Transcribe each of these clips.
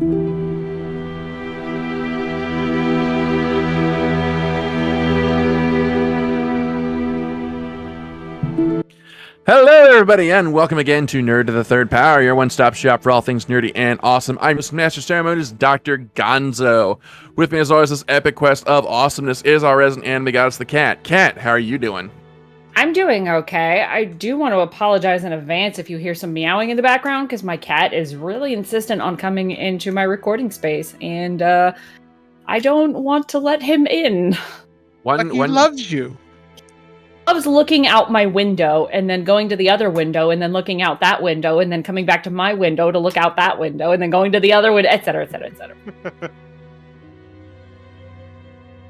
Hello, everybody, and welcome again to Nerd to the Third Power, your one-stop shop for all things nerdy and awesome. I'm your Master Ceremonies, Dr. Gonzo. With me, as always, this epic quest of awesomeness is our resident anime goddess, the Cat. Cat, how are you doing? I'm doing okay. I do want to apologize in advance if you hear some meowing in the background, because my cat is really insistent on coming into my recording space, and I don't want to let him in. He loves you. I was looking out my window and then going to the other window and then looking out that window and then coming back to my window to look out that window and then going to the other window, etc., etc., etc.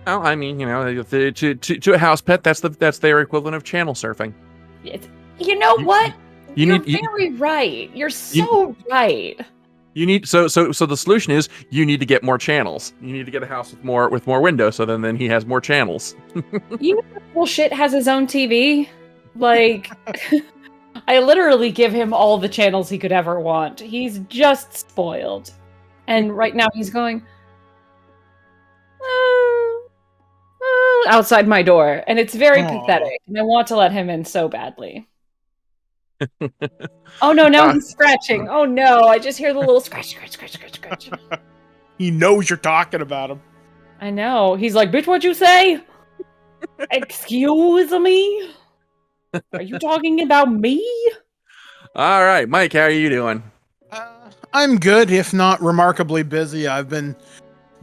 Well, I mean, you know, to a house pet, that's their equivalent of channel surfing. You know what? You're very right. You're so right. You need so the solution is you need to get more channels. You need to get a house with more windows, so then he has more channels. You know, bullshit has his own TV. Like, I literally give him all the channels he could ever want. He's just spoiled, and right now he's going outside my door, and it's very pathetic. And I want to let him in so badly. Oh no, now he's scratching. Oh no, I just hear the little scratch. He knows you're talking about him. I know. He's like, bitch, what'd you say? Excuse me? Are you talking about me? All right, Mike, how are you doing? I'm good, if not remarkably busy. I've been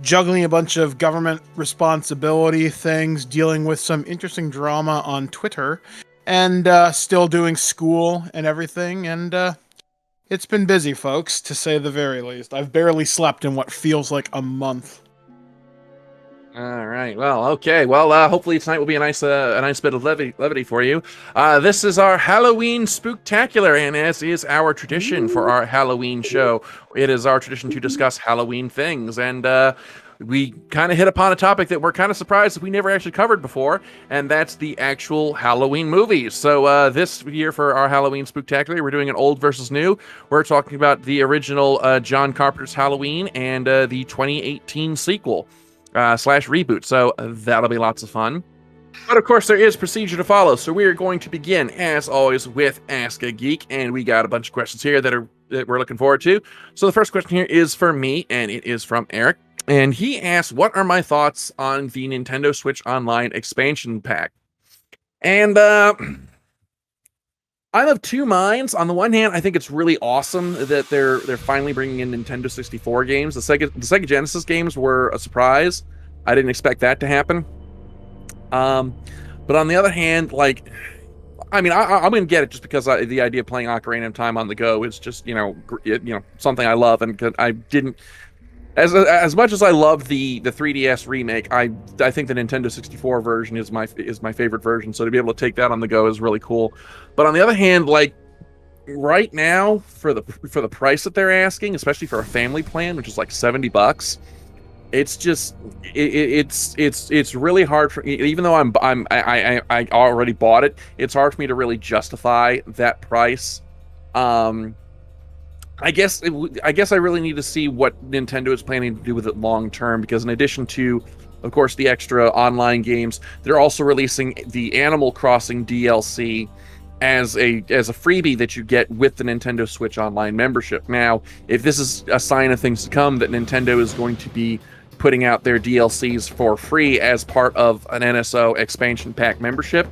juggling a bunch of government responsibility things, dealing with some interesting drama on Twitter, and still doing school and everything, and it's been busy, folks, to say the very least. I've barely slept in what feels like a month. All right. Well, okay. Well, hopefully tonight will be a nice bit of levity for you. This is our Halloween Spooktacular, and as is our tradition for our Halloween show, it is our tradition to discuss Halloween things, and we kind of hit upon a topic that we're kind of surprised that we never actually covered before, and that's the actual Halloween movies. So this year for our Halloween Spooktacular, we're doing an old versus new. We're talking about the original John Carpenter's Halloween and the 2018 sequel / reboot. So that'll be lots of fun. But of course, there is procedure to follow. So we are going to begin, as always, with Ask a Geek, and we got a bunch of questions here that we're looking forward to. So the first question here is for me, and it is from Eric. And he asked, what are my thoughts on the Nintendo Switch Online expansion pack? And I'm of two minds. On the one hand, I think it's really awesome that they're finally bringing in Nintendo 64 games. The Sega Genesis games were a surprise. I didn't expect that to happen. But on the other hand, like, I mean, I'm going to get it just because the idea of playing Ocarina of Time on the go is just, something I love, and I didn't. As much as I love the 3DS remake, I think the Nintendo 64 version is my favorite version. So to be able to take that on the go is really cool. But on the other hand, like right now for the price that they're asking, especially for a family plan, which is like $70, it's just it's really hard for, even though I already bought it, it's hard for me to really justify that price. I guess I really need to see what Nintendo is planning to do with it long term, because in addition to, of course, the extra online games, they're also releasing the Animal Crossing DLC as a freebie that you get with the Nintendo Switch Online membership. Now, if this is a sign of things to come, that Nintendo is going to be putting out their DLCs for free as part of an NSO expansion pack membership,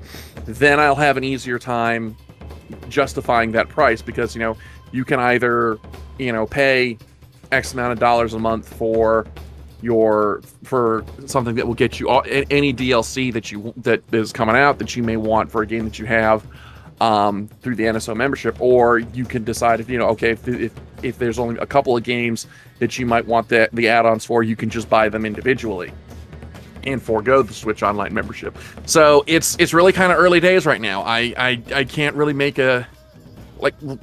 then I'll have an easier time justifying that price, because, you can either, pay X amount of dollars a month for something that will get you any DLC that is coming out that you may want for a game that you have through the NSO membership, or you can decide if there's only a couple of games that you might want the add-ons for, you can just buy them individually and forego the Switch Online membership. So it's really kind of early days right now. I can't really make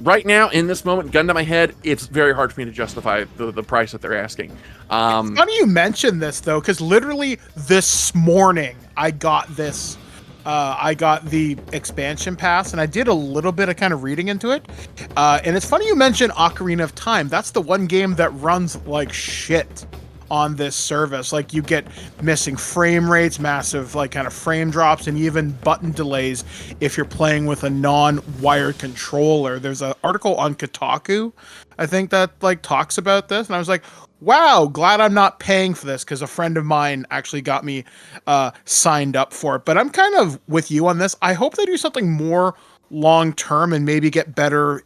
right now, in this moment, gun to my head, it's very hard for me to justify the price that they're asking. It's funny you mentioned this, though, because literally this morning I got this I got the expansion pass, and I did a little bit of kind of reading into it. And it's funny you mentioned Ocarina of Time. That's the one game that runs like shit on this service. Like, you get missing frame rates, massive like kind of frame drops, and even button delays if you're playing with a non-wired controller. There's an article on Kotaku, I think, that like talks about this, and I was like, wow, glad I'm not paying for this, because a friend of mine actually got me signed up for it. But I'm kind of with you on this. I hope they do something more long term and maybe get better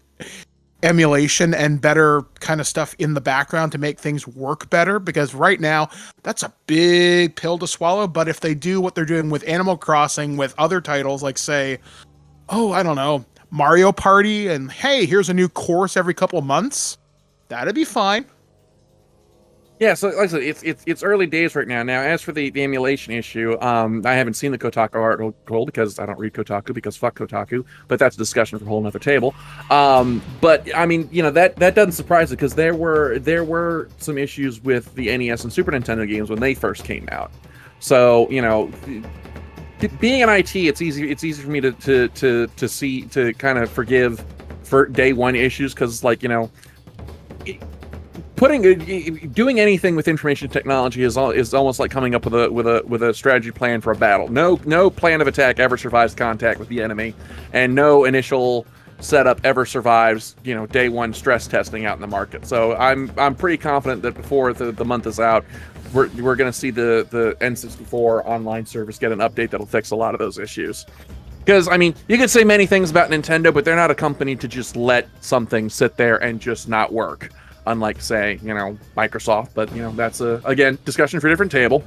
emulation and better kind of stuff in the background to make things work better, because right now that's a big pill to swallow. But if they do what they're doing with Animal Crossing, with other titles, like, say, oh, I don't know, Mario Party, and hey, here's a new course every couple of months, that'd be fine. Yeah, so like I said, it's early days right now. Now, as for the emulation issue, I haven't seen the Kotaku article because I don't read Kotaku, because fuck Kotaku. But that's a discussion for a whole nother table. But I mean, that doesn't surprise me, because there were some issues with the NES and Super Nintendo games when they first came out. So being in IT, it's easy for me to kind of forgive for day one issues, because doing anything with information technology is almost like coming up with a strategy plan for a battle. No plan of attack ever survives contact with the enemy, and no initial setup ever survives day one stress testing out in the market. So I'm pretty confident that before the month is out, we're going to see the N64 online service get an update that'll fix a lot of those issues. Because, I mean, you could say many things about Nintendo, but they're not a company to just let something sit there and just not work. Unlike, say, Microsoft, but that's again, discussion for a different table.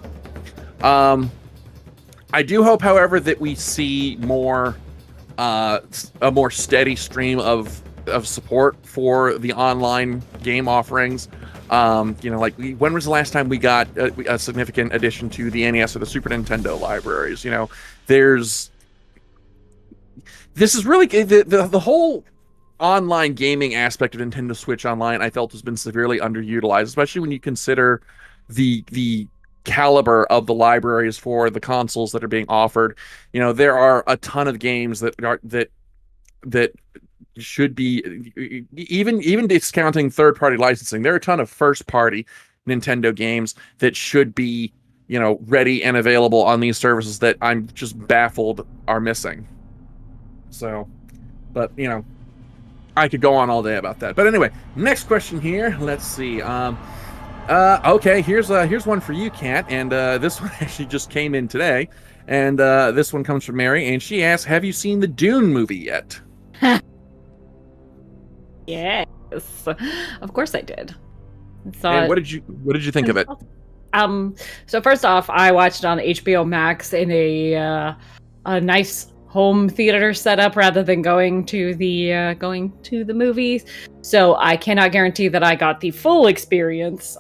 I do hope, however, that we see a more steady stream of support for the online game offerings. When was the last time we got a significant addition to the NES or the Super Nintendo libraries? This is really the whole online gaming aspect of Nintendo Switch Online, I felt, has been severely underutilized, especially when you consider the caliber of the libraries for the consoles that are being offered. There are a ton of games that should be, even discounting third-party licensing, there are a ton of first-party Nintendo games that should be ready and available on these services that I'm just baffled are missing. So, but I could go on all day about that. But anyway, next question here. Let's see. Okay, here's one for you, Kat, and this one actually just came in today. And this one comes from Mary, and she asks, "Have you seen the Dune movie yet?" Yes, of course I did. And what did you think of it? So first off, I watched it on HBO Max in a nice home theater setup rather than going to the movies. So I cannot guarantee that I got the full experience.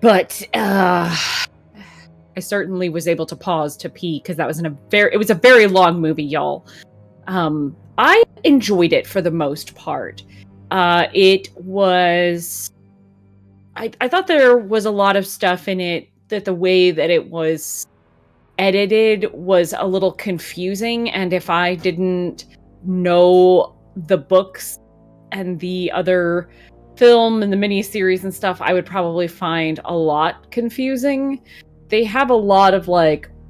But I certainly was able to pause to pee, because that was it was a very long movie, y'all. I enjoyed it for the most part. It was, I thought there was a lot of stuff in it that the way that it was edited was a little confusing, and if I didn't know the books and the other film and the miniseries and stuff, I would probably find a lot confusing. They have a lot of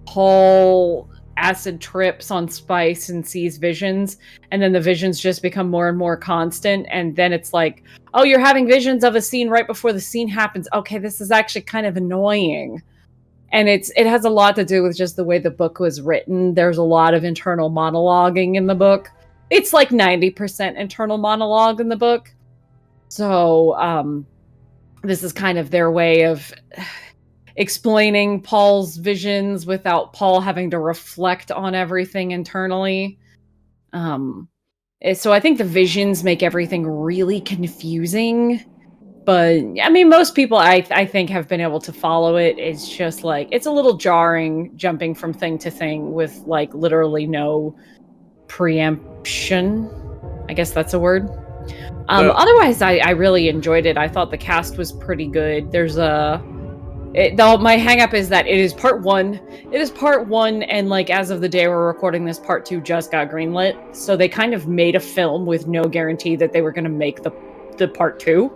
Paul acid trips on Spice and sees visions, and then the visions just become more and more constant, and then it's like, oh, you're having visions of a scene right before the scene happens. Okay, this is actually kind of annoying. And it has a lot to do with just the way the book was written. There's a lot of internal monologuing in the book. It's like 90% internal monologue in the book. So this is kind of their way of explaining Paul's visions without Paul having to reflect on everything internally. So I think the visions make everything really confusing. But I mean, most people I think have been able to follow it. It's just it's a little jarring jumping from thing to thing with literally no preemption. I guess that's a word. Otherwise, I really enjoyed it. I thought the cast was pretty good. There's a Though my hang up is that it is part one. It is part one, and like as of the day we're recording this, part two just got greenlit. So they kind of made a film with no guarantee that they were going to make the part two,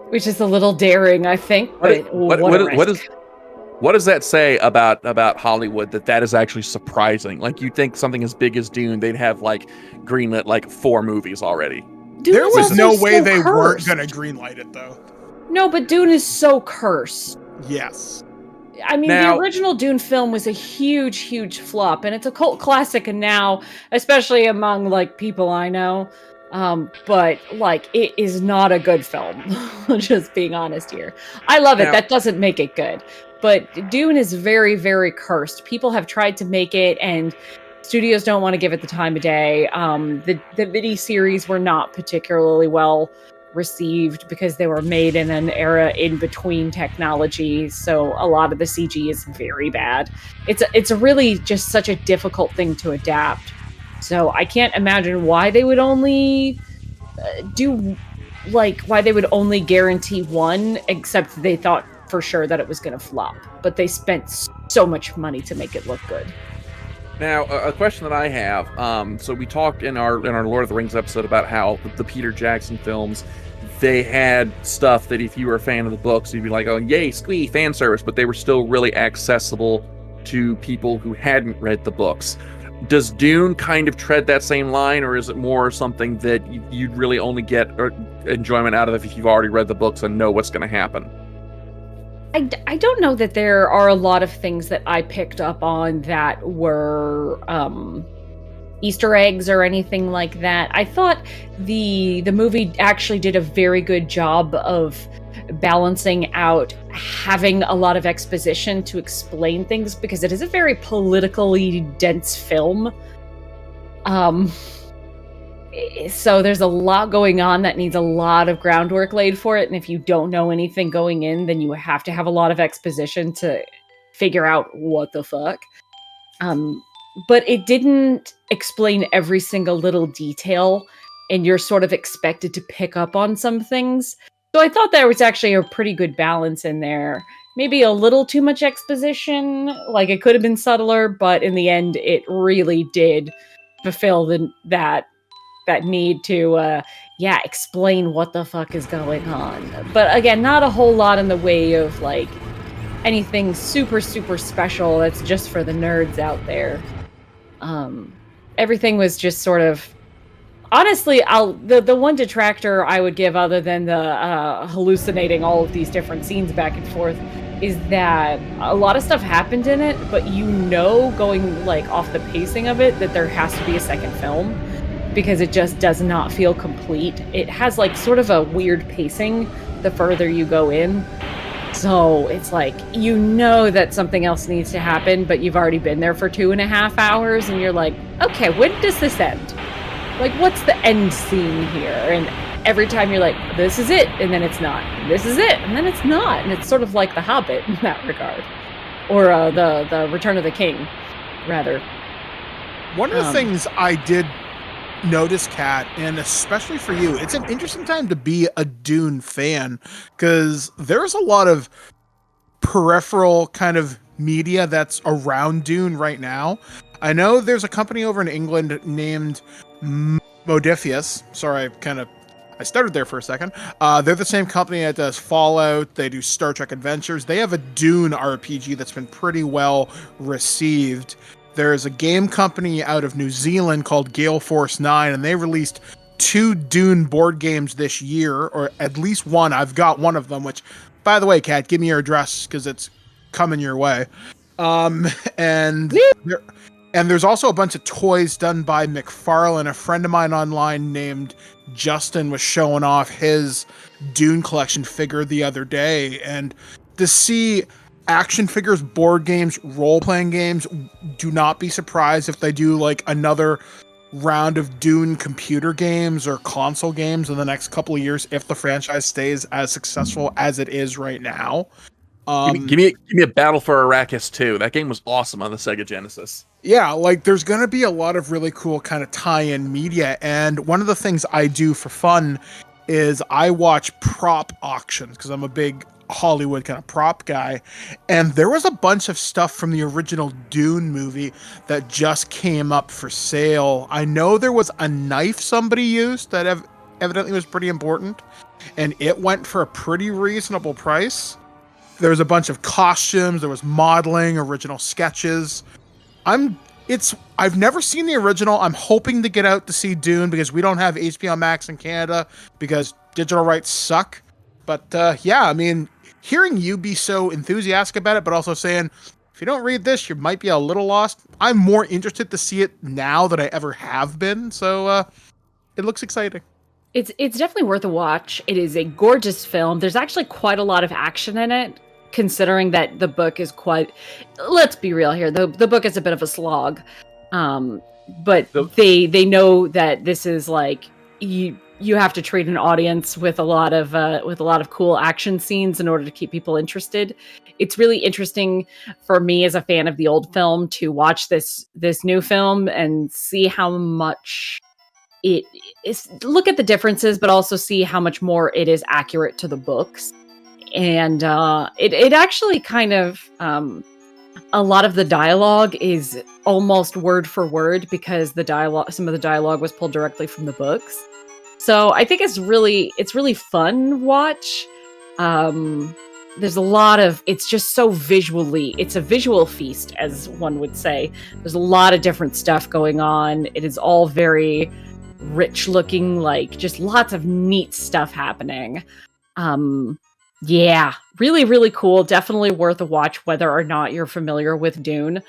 which is a little daring, I think. But what does that say about Hollywood that is actually surprising? Like, you think something as big as Dune, they'd have like greenlit like 4 movies already. Dune there was no way so they weren't cursed. going to greenlight it, though. No, but Dune is so cursed. Yes. I mean, the original Dune film was a huge, huge flop, and it's a cult classic, and now, especially among like people I know, but like it is not a good film. Just being honest here, I love it. That doesn't make it good, but Dune is very, very cursed. People have tried to make it, and studios don't want to give it the time of day. The mini series were not particularly well received because they were made in an era in between technology, so a lot of the CG is very bad. It's really just such a difficult thing to adapt. So I can't imagine why they would only why they would only guarantee one, except they thought for sure that it was going to flop. But they spent so much money to make it look good. Now, a question that I have. So we talked in our Lord of the Rings episode about how the Peter Jackson films, they had stuff that if you were a fan of the books, you'd be like, oh, yay, squee, fan service, but they were still really accessible to people who hadn't read the books. Does Dune kind of tread that same line, or is it more something that you'd really only get enjoyment out of if you've already read the books and know what's going to happen? I don't know that there are a lot of things that I picked up on that were Easter eggs or anything like that. I thought the movie actually did a very good job of balancing out having a lot of exposition to explain things, because it is a very politically dense film. So there's a lot going on that needs a lot of groundwork laid for it, and if you don't know anything going in, then you have to have a lot of exposition to figure out what the fuck. But it didn't explain every single little detail, and you're sort of expected to pick up on some things. So I thought there was actually a pretty good balance in there. Maybe a little too much exposition, like it could have been subtler, but in the end, it really did fulfill that need to, explain what the fuck is going on. But again, not a whole lot in the way of like anything super, super special that's just for the nerds out there. Everything was just sort of, honestly, the one detractor I would give, other than the hallucinating all of these different scenes back and forth, is that a lot of stuff happened in it, but going like off the pacing of it, that there has to be a second film, because it just does not feel complete. It has like sort of a weird pacing the further you go in. So it's like, that something else needs to happen, but you've already been there for 2.5 hours, and you're like, okay, when does this end? Like, what's the end scene here? And every time you're like, this is it, and then it's not. This is it, and then it's not. And it's sort of like The Hobbit in that regard. Or the Return of the King, rather. One of the things I did notice, Kat, and especially for you, it's an interesting time to be a Dune fan, because there's a lot of peripheral kind of media that's around Dune right now. I know there's a company over in England named Modifius. Sorry, I stuttered there for a second. They're the same company that does Fallout. They do Star Trek Adventures. They have a Dune RPG that's been pretty well received. There's a game company out of New Zealand called Gale Force 9, and they released 2 Dune board games this year, or at least one. I've got one of them, which, by the way, Kat, give me your address, because it's coming your way. And there's also a bunch of toys done by McFarlane. A friend of mine online named Justin was showing off his Dune collection figure the other day, and to see action figures, board games, role-playing games, do not be surprised if they do like another round of Dune computer games or console games in the next couple of years, if the franchise stays as successful as it is right now. Give me a Battle for Arrakis 2. That game was awesome on the Sega Genesis. Yeah, like there's going to be a lot of really cool kind of tie-in media, and one of the things I do for fun is I watch prop auctions, because I'm a big Hollywood kind of prop guy, and there was a bunch of stuff from the original Dune movie that just came up for sale. I know there was a knife somebody used that evidently was pretty important, and it went for a pretty reasonable price. There was a bunch of costumes, there was modeling, original sketches. I've never seen the original. I'm hoping to get out to see Dune because we don't have HBO Max in Canada because digital rights suck. But yeah, I mean, hearing you be so enthusiastic about it, but also saying, if you don't read this, you might be a little lost. I'm more interested to see it now than I ever have been. So it looks exciting. It's definitely worth a watch. It is a gorgeous film. There's actually quite a lot of action in it, considering that the book is quite, let's be real here, the book is a bit of a slog. But they know that this is like, you have to treat an audience with a lot of cool action scenes in order to keep people interested. It's really interesting for me as a fan of the old film to watch this new film and see how much it is, look at the differences, but also see how much more it is accurate to the books. And it actually kind of a lot of the dialogue is almost word for word because some of the dialogue was pulled directly from the books. So I think it's really fun watch. There's a lot of, it's just so visually, it's a visual feast, as one would say. There's a lot of different stuff going on. It is all very rich looking, like just lots of neat stuff happening. Yeah, really, really cool. Definitely worth a watch, whether or not you're familiar with Dune.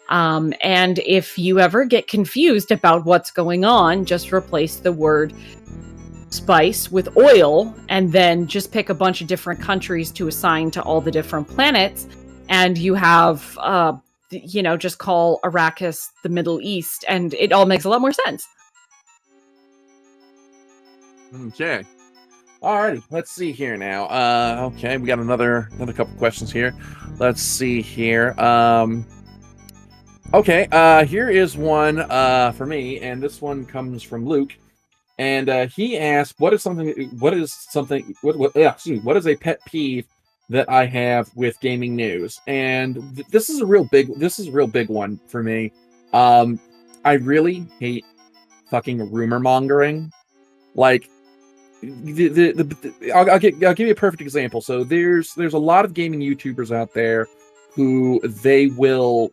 And if you ever get confused about what's going on, just replace the word spice with oil, and then just pick a bunch of different countries to assign to all the different planets, and you have, just call Arrakis the Middle East, and it all makes a lot more sense. Okay. Alrighty, let's see here now. Okay, we got another couple questions here. Let's see here. Okay, here is one for me, and this one comes from Luke. And he asked, what is a pet peeve that I have with gaming news? And this is a real big one for me. I really hate fucking rumor mongering. Like, I'll give you a perfect example. So there's a lot of gaming YouTubers out there who they will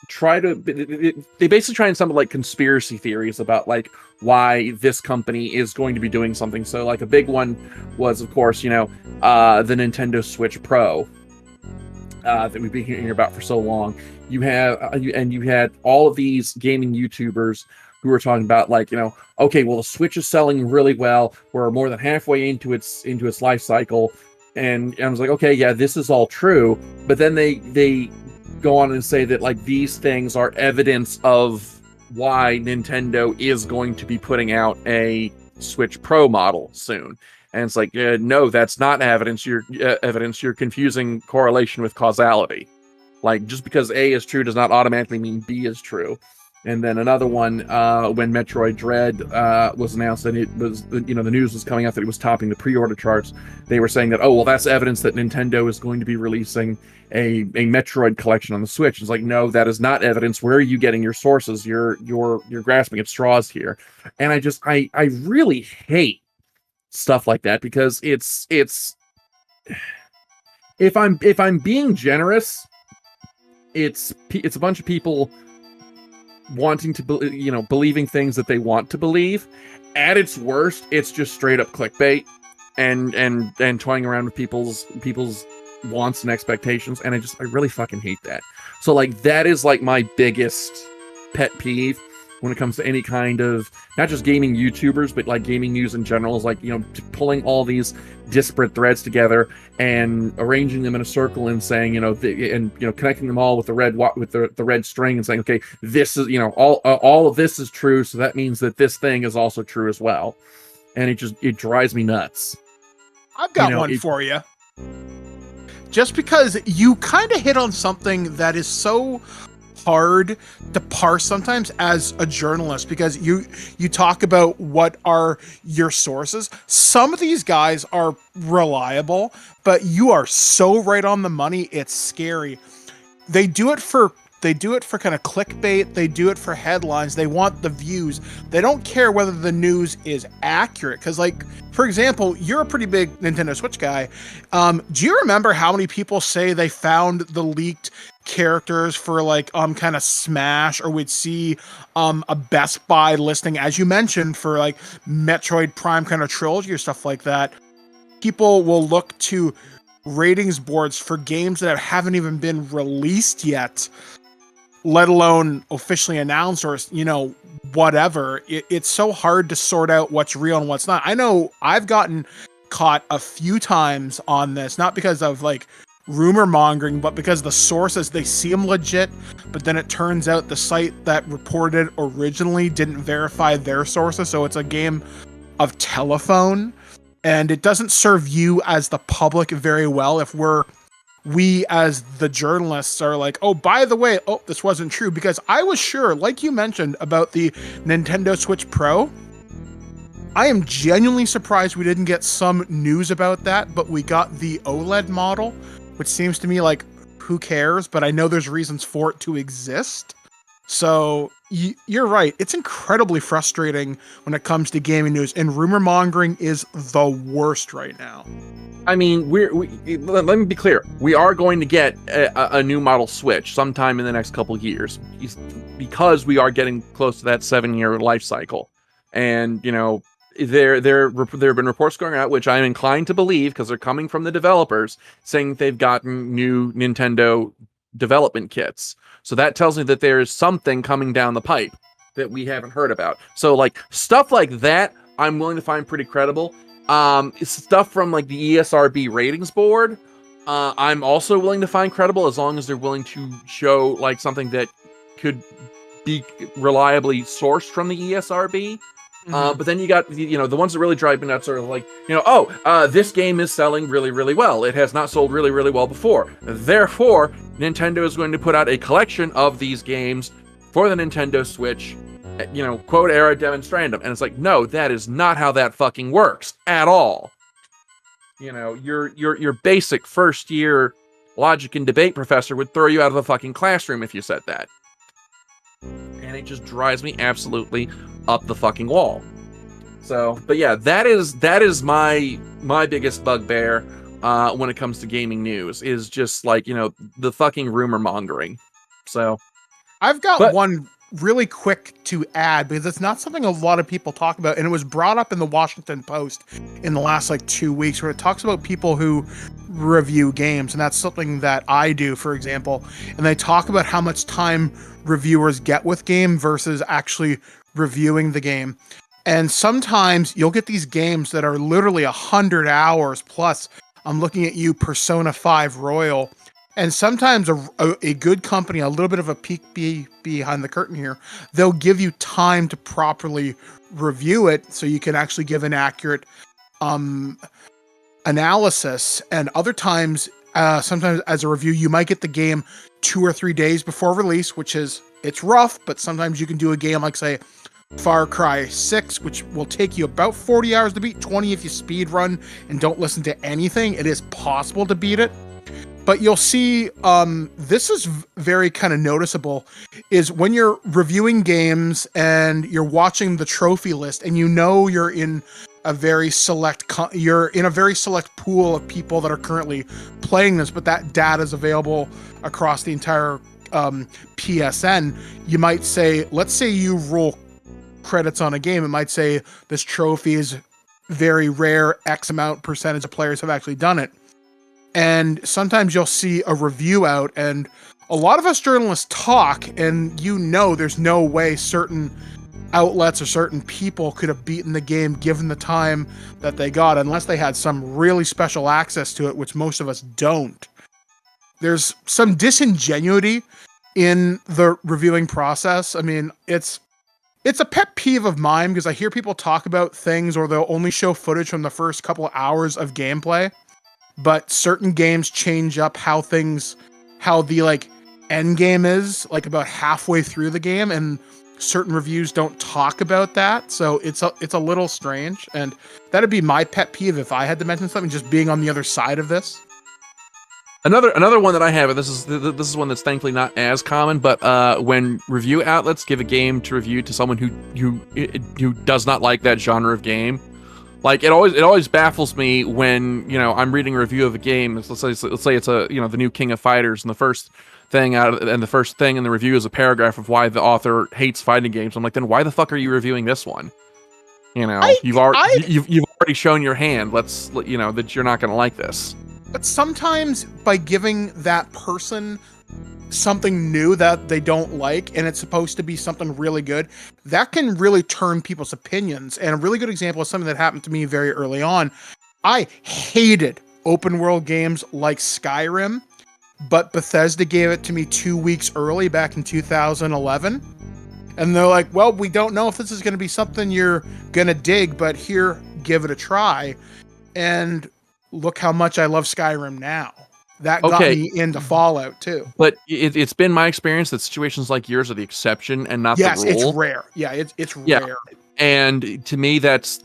they basically try and summon like conspiracy theories about like why this company is going to be doing something. So like a big one was, of course, the Nintendo Switch Pro that we've been hearing about for so long. You had all of these gaming YouTubers who were talking about like, okay, well, the Switch is selling really well. We're more than halfway into its life cycle. And I was like, okay, yeah, this is all true. But then they go on and say that like these things are evidence of why Nintendo is going to be putting out a Switch Pro model soon. And it's like, no, that's not evidence. You're confusing correlation with causality. Like, just because A is true does not automatically mean B is true. And then another one, when Metroid Dread was announced, and it was, the news was coming out that it was topping the pre-order charts. They were saying that, oh, well, that's evidence that Nintendo is going to be releasing a Metroid collection on the Switch. It's like, no, that is not evidence. Where are you getting your sources? You're grasping at straws here. And I really hate stuff like that, because it's if I'm being generous, it's a bunch of people wanting to believing things that they want to believe. At its worst, it's just straight up clickbait and toying around with people's wants and expectations, and I really fucking hate that. So like that is like my biggest pet peeve when it comes to any kind of, not just gaming YouTubers, but like gaming news in general, is like, pulling all these disparate threads together and arranging them in a circle and saying, connecting them all with the red string and saying, okay, this is, all of this is true, so that means that this thing is also true as well. And it drives me nuts. I've got one for you. Just because you kind of hit on something that is so hard to parse sometimes as a journalist, because you talk about what are your sources. Some of these guys are reliable, but you are so right on the money, it's scary. They do it for kind of clickbait. They do it for headlines. They want the views. They don't care whether the news is accurate. Because, like, for example, you're a pretty big Nintendo Switch guy. Do you remember how many people say they found the leaked characters for, like, kind of Smash, or we'd see a Best Buy listing, as you mentioned, for, like, Metroid Prime kind of trilogy or stuff like that? People will look to ratings boards for games that haven't even been released yet, let alone officially announced, or, you know, whatever. It's so hard to sort out what's real and what's not. I know I've gotten caught a few times on this, not because of like rumor mongering, but because the sources, they seem legit, but then it turns out the site that reported originally didn't verify their sources. So it's a game of telephone, and it doesn't serve you as the public very well if we as the journalists are like, oh, by the way, oh, this wasn't true. Because I was sure, like you mentioned about the Nintendo Switch Pro, I am genuinely surprised we didn't get some news about that, but we got the OLED model, which seems to me like, who cares? But I know there's reasons for it to exist. So you're right. It's incredibly frustrating when it comes to gaming news, and rumor mongering is the worst right now. I mean, let me be clear. We are going to get a new model Switch sometime in the next couple years, because we are getting close to that 7-year life cycle. And, you know, there have been reports going out, which I'm inclined to believe, because they're coming from the developers, saying that they've gotten new Nintendo development kits. So that tells me that there is something coming down the pipe that we haven't heard about. So, like, stuff like that, I'm willing to find pretty credible. Stuff from like the ESRB ratings board, I'm also willing to find credible, as long as they're willing to show like something that could be reliably sourced from the ESRB. But then you got, you know, the ones that really drive me nuts are like, you know, this game is selling really, really well. It has not sold really, really well before. Therefore, Nintendo is going to put out a collection of these games for the Nintendo Switch, you know, quote, era demonstrandum. And it's like, no, that is not how that fucking works at all. You know, your basic first year logic and debate professor would throw you out of the fucking classroom if you said that. And it just drives me absolutely up the fucking wall. So, but yeah, that is my biggest bugbear when it comes to gaming news, is just like, you know, the fucking rumor mongering. So I've got one really quick to add, because it's not something a lot of people talk about, and it was brought up in the Washington Post in the last like 2 weeks, where it talks about people who review games, and that's something that I do, for example, and they talk about how much time reviewers get with game versus actually reviewing the game. And sometimes you'll get these games that are literally 100 hours plus. I'm looking at you, Persona 5 Royal. And sometimes a good company, a little bit of a peek behind the curtain here, they'll give you time to properly review it so you can actually give an accurate analysis. And other times, sometimes as a review, you might get the game 2 or 3 days before release, it's rough, but sometimes you can do a game like, say, Far Cry 6, which will take you about 40 hours to beat, 20 if you speed run and don't listen to anything. It is possible to beat it. But you'll see, this is very kind of noticeable, is when you're reviewing games and you're watching the trophy list, and you know you're in a very select pool of people that are currently playing this, but that data is available across the entire PSN. You might say, let's say you roll credits on a game, it might say this trophy is very rare, X amount percentage of players have actually done it. And sometimes you'll see a review out, and a lot of us journalists talk, and you know there's no way certain outlets or certain people could have beaten the game given the time that they got, unless they had some really special access to it, which most of us don't. There's some disingenuity in the reviewing process. I mean, it's a pet peeve of mine, because I hear people talk about things, or they'll only show footage from the first couple of hours of gameplay. But certain games change up how the like end game is, like about halfway through the game, and certain reviews don't talk about that. So it's a little strange, and that'd be my pet peeve if I had to mention something, just being on the other side of this. Another one that I have, and this is one that's thankfully not as common, but when review outlets give a game to review to someone who does not like that genre of game, like it always baffles me when, you know, I'm reading a review of a game. Let's say it's a, you know, the new King of Fighters, and the first thing in the review is a paragraph of why the author hates fighting games. I'm like, then why the fuck are you reviewing this one? You know, you've already shown your hand. You know that you're not going to like this. But sometimes by giving that person something new that they don't like, and it's supposed to be something really good, that can really turn people's opinions. And a really good example is something that happened to me very early on. I hated open world games like Skyrim, but Bethesda gave it to me 2 weeks early back in 2011. And they're like, well, we don't know if this is going to be something you're going to dig, but here, give it a try. And look how much I love Skyrim now. That got me into Fallout too. But it's been my experience that situations like yours are the exception and not the rule. Yes, it's rare. Yeah, it's rare. And to me, that's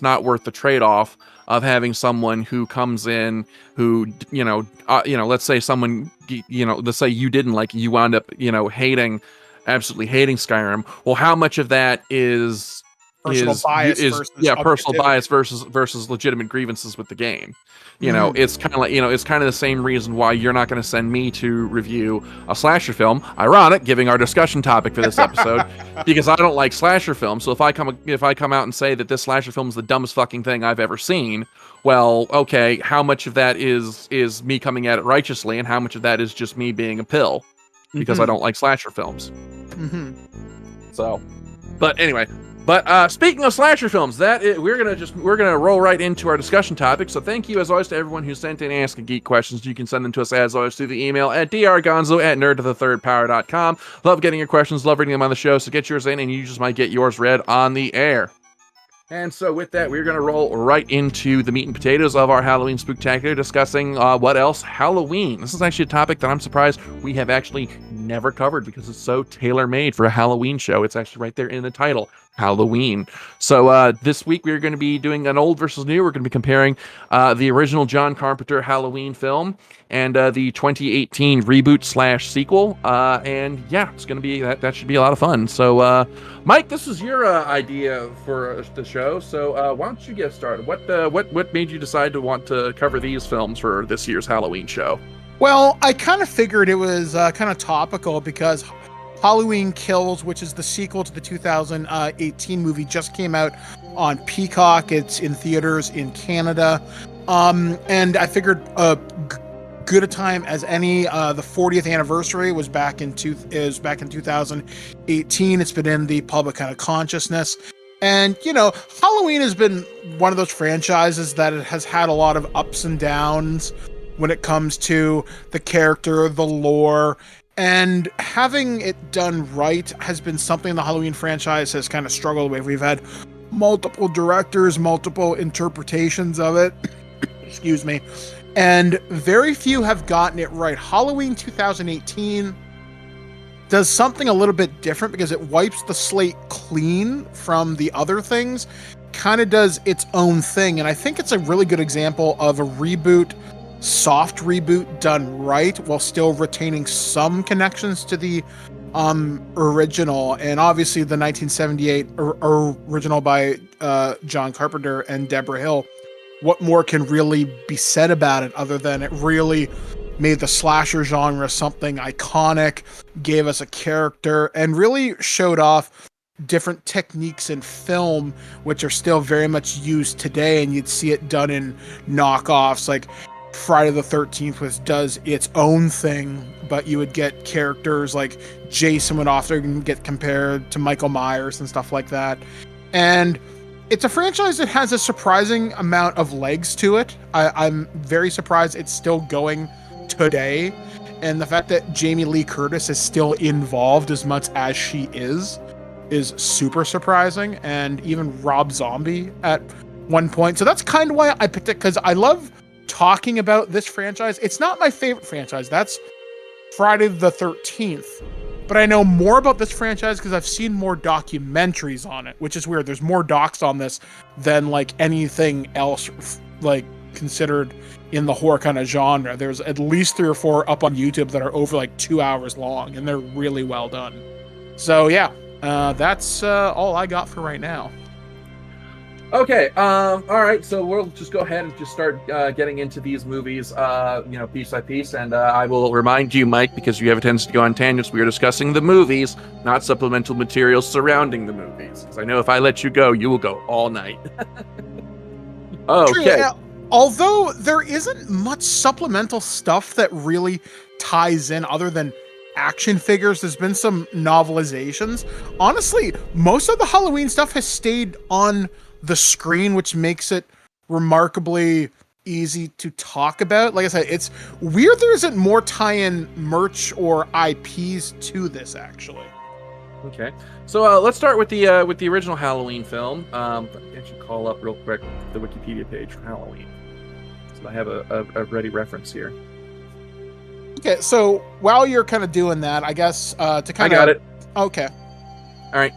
not worth the trade-off of having someone who comes in who, let's say someone, let's say you didn't like it, you wound up, absolutely hating Skyrim. Well, how much of that is personal bias versus legitimate grievances with the game? It's kind of like, it's kind of the same reason why you're not going to send me to review a slasher film. Ironic, giving our discussion topic for this episode, because I don't like slasher films. So if I come out and say that this slasher film is the dumbest fucking thing I've ever seen, well, okay, how much of that is me coming at it righteously, and how much of that is just me being a pill because I don't like slasher films? So, but anyway. But speaking of slasher films, we're gonna roll right into our discussion topic. So thank you as always to everyone who sent in Ask a Geek questions. You can send them to us as always through the email at drgonzo@nerdtothethirdpower.com. Love getting your questions, love reading them on the show. So get yours in, and you just might get yours read on the air. And so with that, we're going to roll right into the meat and potatoes of our Halloween Spooktacular, discussing what else? Halloween. This is actually a topic that I'm surprised we have actually never covered because it's so tailor-made for a Halloween show. It's actually right there in the title, Halloween. So this week we're going to be doing an old versus new. We're going to be comparing the original John Carpenter Halloween film and the 2018 reboot / sequel. And yeah, it's going to be that should be a lot of fun. So Mike, this is your idea for the show. So why don't you get started? What made you decide to want to cover these films for this year's Halloween show? Well, I kind of figured it was kind of topical because Halloween Kills, which is the sequel to the 2018 movie, just came out on Peacock. It's in theaters in Canada. And I figured good a time as any. The 40th anniversary was back in 2018. It's been in the public kind of consciousness. And, Halloween has been one of those franchises that it has had a lot of ups and downs when it comes to the character, the lore, and having it done right has been something the Halloween franchise has kind of struggled with. We've had multiple directors, multiple interpretations of it, excuse me, and very few have gotten it right. Halloween 2018 does something a little bit different because it wipes the slate clean from the other things, kind of does its own thing, and I think it's a really good example of a soft reboot done right while still retaining some connections to the original. And obviously the 1978 original by John Carpenter and Deborah Hill, what more can really be said about it other than it really made the slasher genre something iconic, gave us a character, and really showed off different techniques in film which are still very much used today, and you'd see it done in knockoffs like Friday the 13th, which does its own thing, but you would get characters like Jason would often get compared to Michael Myers and stuff like that. And it's a franchise that has a surprising amount of legs to it. I'm very surprised it's still going today. And the fact that Jamie Lee Curtis is still involved as much as she is super surprising. And even Rob Zombie at one point. So that's kind of why I picked it, because I love talking about this franchise. It's not my favorite franchise. That's Friday the 13th. But I know more about this franchise because I've seen more documentaries on it, which is weird. There's more docs on this than like anything else like considered in the horror kind of genre. There's at least 3 or 4 up on YouTube that are over like 2 hours long, and they're really well done. So yeah, that's all I got for right now. Okay, all right, so we'll just go ahead and just start getting into these movies, piece by piece, and I will remind you, Mike, because you have a tendency to go on tangents, we are discussing the movies, not supplemental materials surrounding the movies, because I know if I let you go, you will go all night. Okay. True, yeah. Although there isn't much supplemental stuff that really ties in other than action figures, there's been some novelizations. Honestly, most of the Halloween stuff has stayed on the screen, which makes it remarkably easy to talk about. Like I said, it's weird there isn't more tie-in merch or IPs to this, actually. Okay, so let's start with the original Halloween film. I should call up real quick the Wikipedia page for Halloween, so I have a ready reference here. Okay, so while you're kind of doing that, I guess to kind of... I got it. Okay. All right.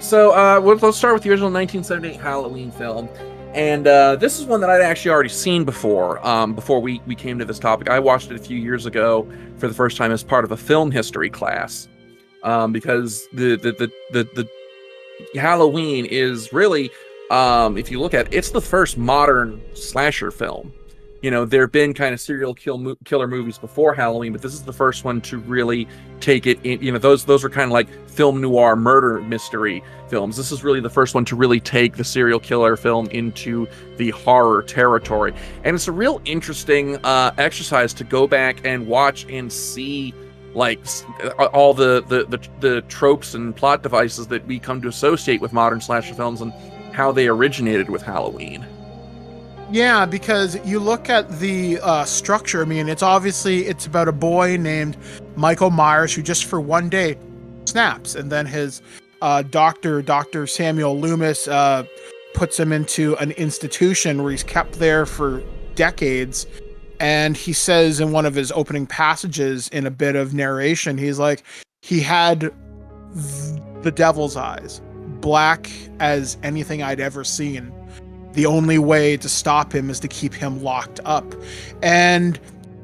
So let's start with the original 1978 Halloween film, and this is one that I'd actually already seen before. Before we came to this topic, I watched it a few years ago for the first time as part of a film history class, because the Halloween is really, if you look at it, it's the first modern slasher film. You know, there have been kind of serial killer movies before Halloween, but this is the first one to really take it in. You know, those were kind of like film noir murder mystery films. This is really the first one to really take the serial killer film into the horror territory. And it's a real interesting exercise to go back and watch and see like all the tropes and plot devices that we come to associate with modern slasher films and how they originated with Halloween. Yeah, because you look at the structure. I mean, it's about a boy named Michael Myers who just for one day snaps, and then his Dr. Samuel Loomis puts him into an institution where he's kept there for decades. And he says in one of his opening passages in a bit of narration, he's like, he had the devil's eyes, black as anything I'd ever seen. The only way to stop him is to keep him locked up. And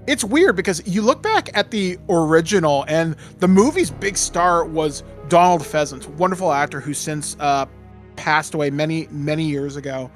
it's weird because you look back at the original, and the movie's big star was Donald Pleasence, wonderful actor who since passed away many, many years ago.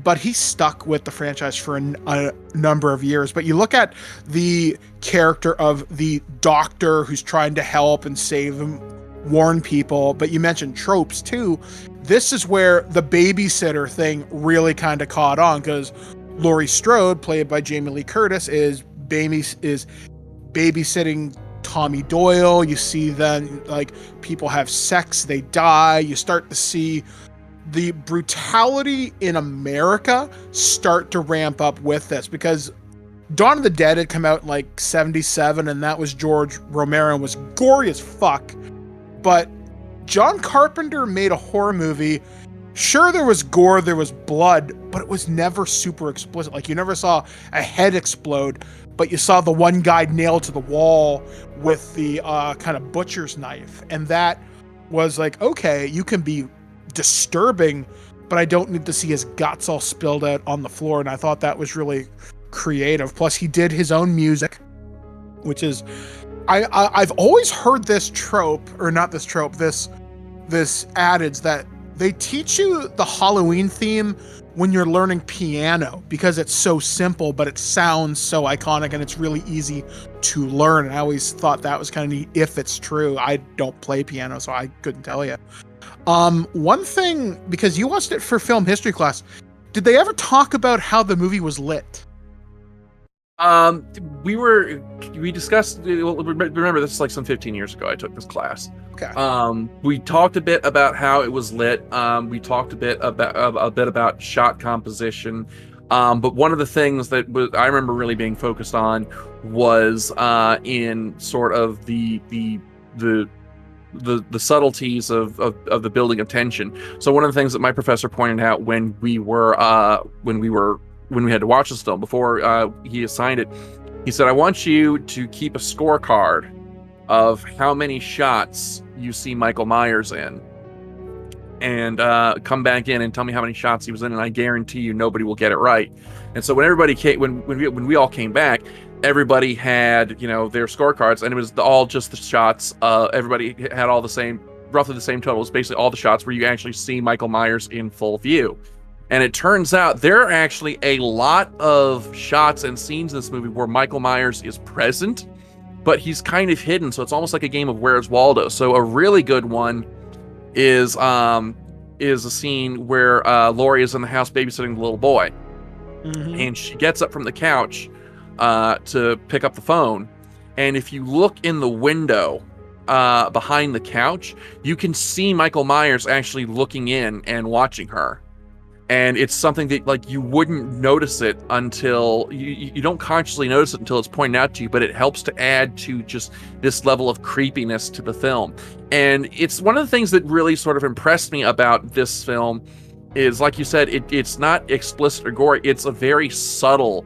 But he stuck with the franchise for a number of years. But you look at the character of the doctor who's trying to help and save him, warn people, but you mentioned tropes too. This is where the babysitter thing really kind of caught on, because Laurie Strode, played by Jamie Lee Curtis, is babysitting Tommy Doyle. You see then like people have sex, they die. You start to see the brutality in America start to ramp up with this, because Dawn of the Dead had come out in like 77, and that was George Romero and was gory as fuck. But John Carpenter made a horror movie. Sure, there was gore, there was blood, but it was never super explicit. Like, you never saw a head explode, but you saw the one guy nailed to the wall with the kind of butcher's knife. And that was like, okay, you can be disturbing, but I don't need to see his guts all spilled out on the floor. And I thought that was really creative. Plus, he did his own music, which is... I've always heard this trope, or not this trope, this adage that they teach you the Halloween theme when you're learning piano because it's so simple, but it sounds so iconic and it's really easy to learn. And I always thought that was kind of neat, if it's true. I don't play piano, so I couldn't tell you. One thing, because you watched it for film history class, did they ever talk about how the movie was lit? We discussed, remember this is like some 15 years ago I took this class. Okay. We talked a bit about how it was lit. We talked a bit about shot composition. But one of the things that I remember really being focused on was in sort of the subtleties of the building of tension. So one of the things that my professor pointed out when we had to watch this film before he assigned it, He said, I want you to keep a scorecard of how many shots you see Michael Myers in, and come back in and tell me how many shots he was in, and I guarantee you nobody will get it right. And so when everybody came, when we all came back, everybody had, their scorecards, and it was all just the shots. Everybody had all the same, roughly the same totals, basically all the shots where you actually see Michael Myers in full view. And it turns out there are actually a lot of shots and scenes in this movie where Michael Myers is present, but he's kind of hidden. So it's almost like a game of Where's Waldo. So a really good one is a scene where Laurie is in the house babysitting the little boy. Mm-hmm. And she gets up from the couch to pick up the phone. And if you look in the window behind the couch, you can see Michael Myers actually looking in and watching her. And it's something that, like, you wouldn't notice it until you don't consciously notice it until it's pointed out to you, but it helps to add to just this level of creepiness to the film. And it's one of the things that really sort of impressed me about this film is, like you said, it's not explicit or gory. It's a very subtle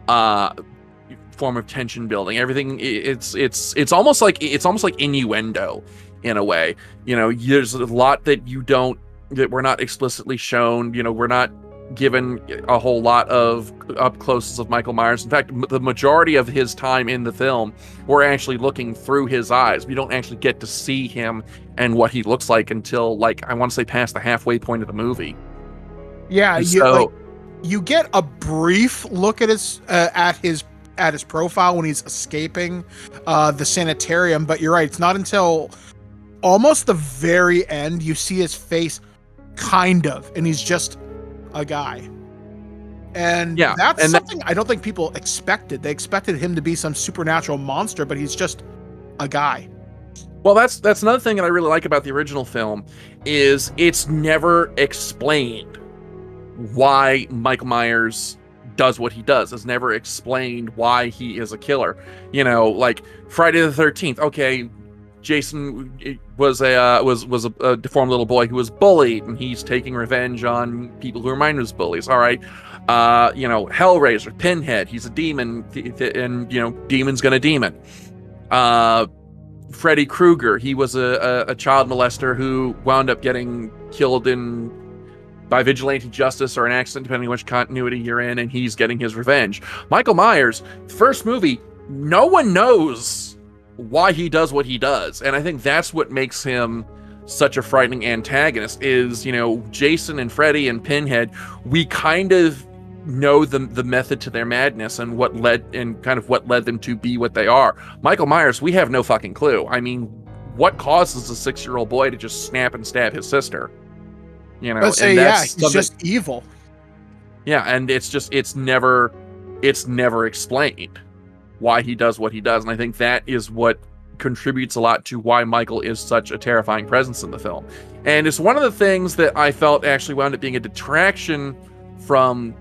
form of tension building. Everything it's almost like innuendo in a way. There's a lot that we're not explicitly shown. We're not given a whole lot of up closes of Michael Myers. In fact, the majority of his time in the film, we're actually looking through his eyes. We don't actually get to see him and what he looks like until, like, I want to say past the halfway point of the movie. Yeah, you get a brief look at his profile when he's escaping the sanitarium, but you're right, it's not until almost the very end you see his face, kind of, and he's just a guy. And that's something I don't think people expected. They expected him to be some supernatural monster, but he's just a guy. Well, that's another thing that I really like about the original film is it's never explained why Michael Myers does what he does. It's never explained why he is a killer. Like Friday the 13th. Okay, Jason was a deformed little boy who was bullied, and he's taking revenge on people who remind him of bullies. All right, Hellraiser, Pinhead, he's a demon, and demon's gonna demon. Freddy Krueger, he was a child molester who wound up getting killed by vigilante justice or an accident, depending on which continuity you're in, and he's getting his revenge. Michael Myers, first movie, no one knows why he does what he does, and I think that's what makes him such a frightening antagonist. Is Jason and Freddy and Pinhead, we kind of know the method to their madness and what led them to be what they are. Michael Myers, we have no fucking clue. I mean, what causes a 6-year-old boy to just snap and stab his sister? Let's say, he's just evil. Yeah, and it's never explained why he does what he does, and I think that is what contributes a lot to why Michael is such a terrifying presence in the film. And it's one of the things that I felt actually wound up being a detraction from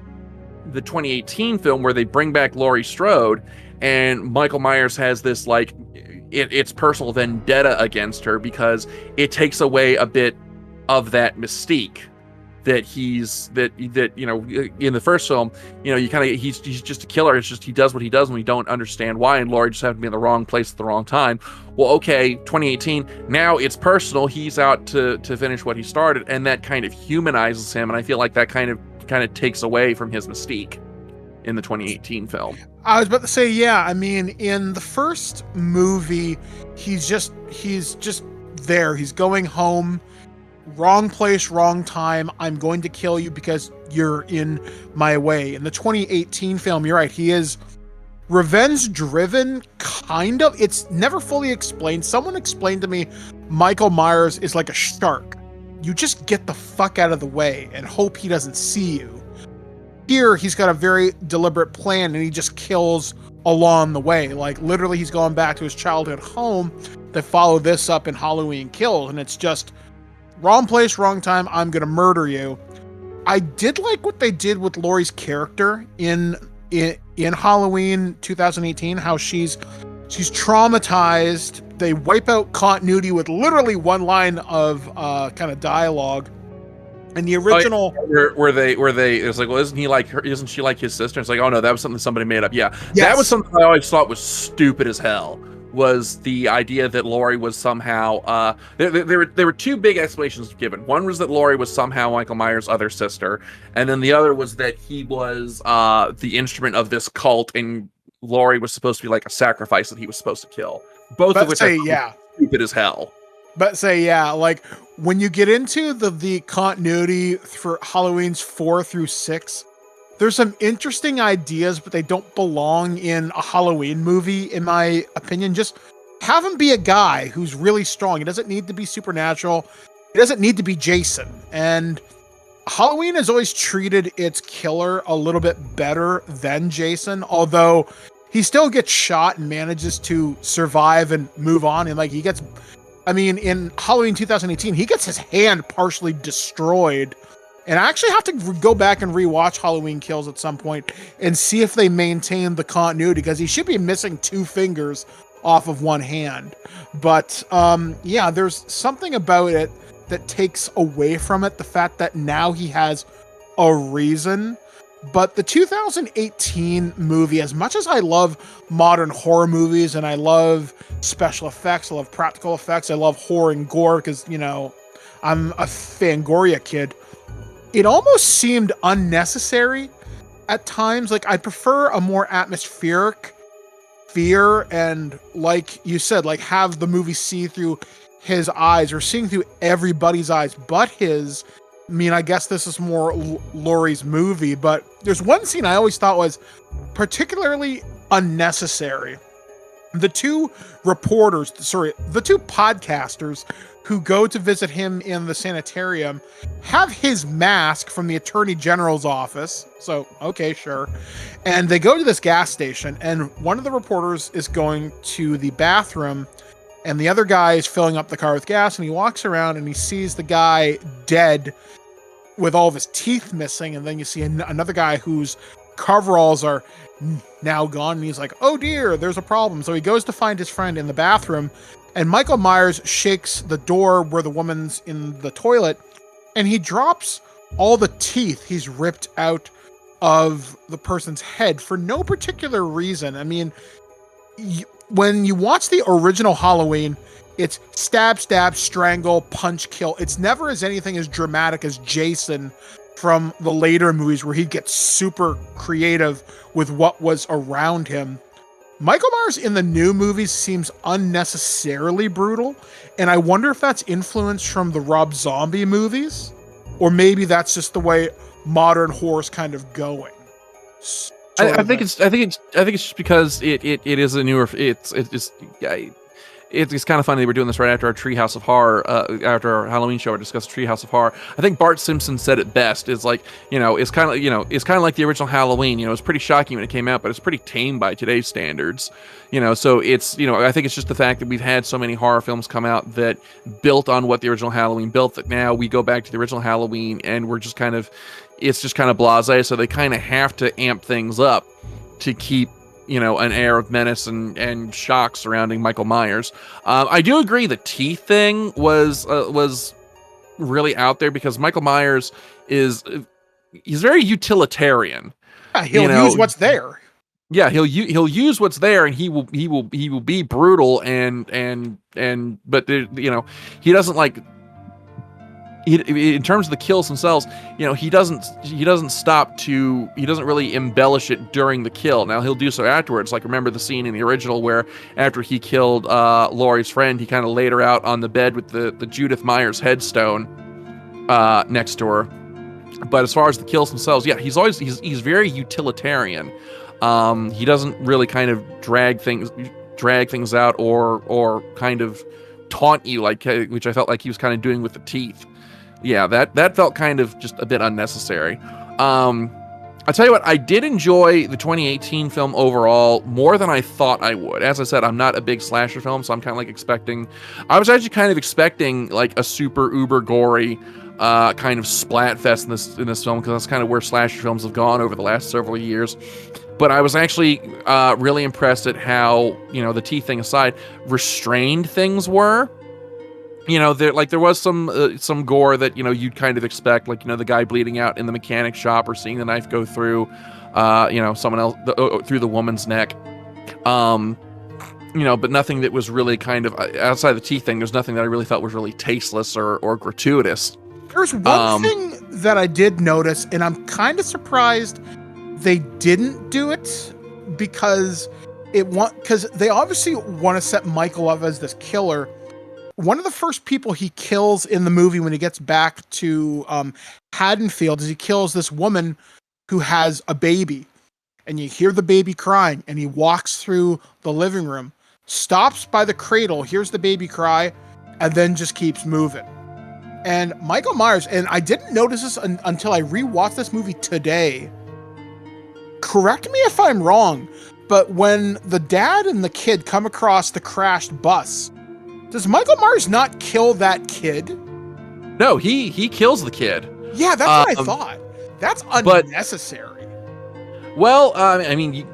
the 2018 film, where they bring back Laurie Strode, and Michael Myers has this, like, it's personal vendetta against her, because it takes away a bit of that mystique that in the first film, he's just a killer. It's just he does what he does and we don't understand why, and Laurie just happened to be in the wrong place at the wrong time. Well, okay, 2018, now it's personal. He's out to finish what he started, and that kind of humanizes him, and I feel like that kind of takes away from his mystique in the 2018 film. I was about to say, yeah, I mean, in the first movie, he's just there. He's going home. Wrong place, wrong time. I'm going to kill you because you're in my way. In the 2018 film, you're right, he is revenge driven, kind of. It's never fully explained. Someone explained to me Michael Myers is like a shark. You just get the fuck out of the way and hope he doesn't see you. Here, he's got a very deliberate plan, and he just kills along the way. Like, literally, he's going back to his childhood home to follow this up in Halloween Kills, and it's just wrong place, wrong time. I'm gonna murder you. I did like what they did with Laurie's character in Halloween 2018. How she's traumatized. They wipe out continuity with literally one line of kind of dialogue, In the original, where they it was like, well, isn't he like her, isn't she like his sister? It's like, oh no, that was something somebody made up. Yeah, yes. That was something I always thought was stupid as hell. Was the idea that Laurie was somehow there were two big explanations given. One was that Laurie was somehow Michael Myers' other sister, and then the other was that he was the instrument of this cult, and Laurie was supposed to be like a sacrifice that he was supposed to kill. Both of which say, are stupid as hell. But say, yeah, like when you get into the continuity for Halloween's 4 through 6, there's some interesting ideas, but they don't belong in a Halloween movie, in my opinion. Just have him be a guy who's really strong. It doesn't need to be supernatural. It doesn't need to be Jason. And Halloween has always treated its killer a little bit better than Jason, although he still gets shot and manages to survive and move on. And like he gets, I mean, in Halloween 2018, he gets his hand partially destroyed. And I actually have to go back and rewatch Halloween Kills at some point and see if they maintain the continuity, because he should be missing 2 fingers off of one hand. But yeah, there's something about it that takes away from it, the fact that now he has a reason. But the 2018 movie, as much as I love modern horror movies and I love special effects, I love practical effects, I love horror and gore because, you know, I'm a Fangoria kid, it almost seemed unnecessary at times. Like, I prefer a more atmospheric fear and, like you said, like have the movie see through his eyes or seeing through everybody's eyes but his. I mean, I guess this is more Laurie's movie, but there's one scene I always thought was particularly unnecessary. The 2 podcasters who go to visit him in the sanitarium have his mask from the Attorney General's office. So, okay, sure. And they go to this gas station, and one of the reporters is going to the bathroom, and the other guy is filling up the car with gas, and he walks around and he sees the guy dead with all of his teeth missing, and then you see another guy whose coveralls are now gone, and he's like, oh dear, there's a problem. So he goes to find his friend in the bathroom, and Michael Myers shakes the door where the woman's in the toilet, and he drops all the teeth he's ripped out of the person's head for no particular reason. I mean, when you watch the original Halloween, it's stab, stab, strangle, punch, kill. It's never anything as dramatic as Jason from the later movies where he gets super creative with what was around him. Michael Myers in the new movies seems unnecessarily brutal, and I wonder if that's influenced from the Rob Zombie movies, or maybe that's just the way modern horror's kind of going. I think it's just because it is a newer. It's kind of funny they were doing this right after our Treehouse of Horror, after our Halloween show. I discussed Treehouse of Horror. I think Bart Simpson said it best. It's like, you know, it's kind of like the original Halloween. You know, it's pretty shocking when it came out, but it's pretty tame by today's standards. You know, so it's, you know, I think it's just the fact that we've had so many horror films come out that built on what the original Halloween built, that now we go back to the original Halloween and we're just kind of, it's just kind of blasé. So they kind of have to amp things up to keep, you know, an air of menace and shock surrounding Michael Myers. I do agree the teeth thing was really out there, because Michael Myers he's very utilitarian. Yeah, he'll use what's there. Yeah, he'll use what's there, and he will be brutal and but there, you know, he doesn't like. In terms of the kills themselves, you know, he doesn't really embellish it during the kill. Now he'll do so afterwards. Like, remember the scene in the original where after he killed Laurie's friend, he kind of laid her out on the bed with the Judith Myers headstone next to her. But as far as the kills themselves, yeah, he's very utilitarian. He doesn't really kind of drag things out or kind of taunt you, like, which I felt like he was kind of doing with the teeth. Yeah, that felt kind of just a bit unnecessary. I'll tell you what, I did enjoy the 2018 film overall more than I thought I would. As I said, I'm not a big slasher film, so I'm kind of like I was actually kind of expecting like a super uber gory kind of splat fest in this film, because that's kind of where slasher films have gone over the last several years. But I was actually really impressed at how, you know, the teeth thing aside, restrained things were. there was some gore that you'd kind of expect, like the guy bleeding out in the mechanic shop, or seeing the knife go through someone else through the woman's neck. But nothing that was really kind of outside the teeth thing. There's nothing that I really felt was really tasteless or gratuitous. There's one thing that I did notice, and I'm kind of surprised they didn't do it, because they obviously want to set Michael up as this killer. One of the first people he kills in the movie when he gets back to Haddonfield is he kills this woman who has a baby. And you hear the baby crying, and he walks through the living room, stops by the cradle, hears the baby cry, and then just keeps moving. And Michael Myers, and I didn't notice this until I rewatched this movie today. Correct me if I'm wrong, but when the dad and the kid come across the crashed bus, does Michael Myers not kill that kid? No, he kills the kid. Yeah, that's what I thought. That's unnecessary. Well, I mean,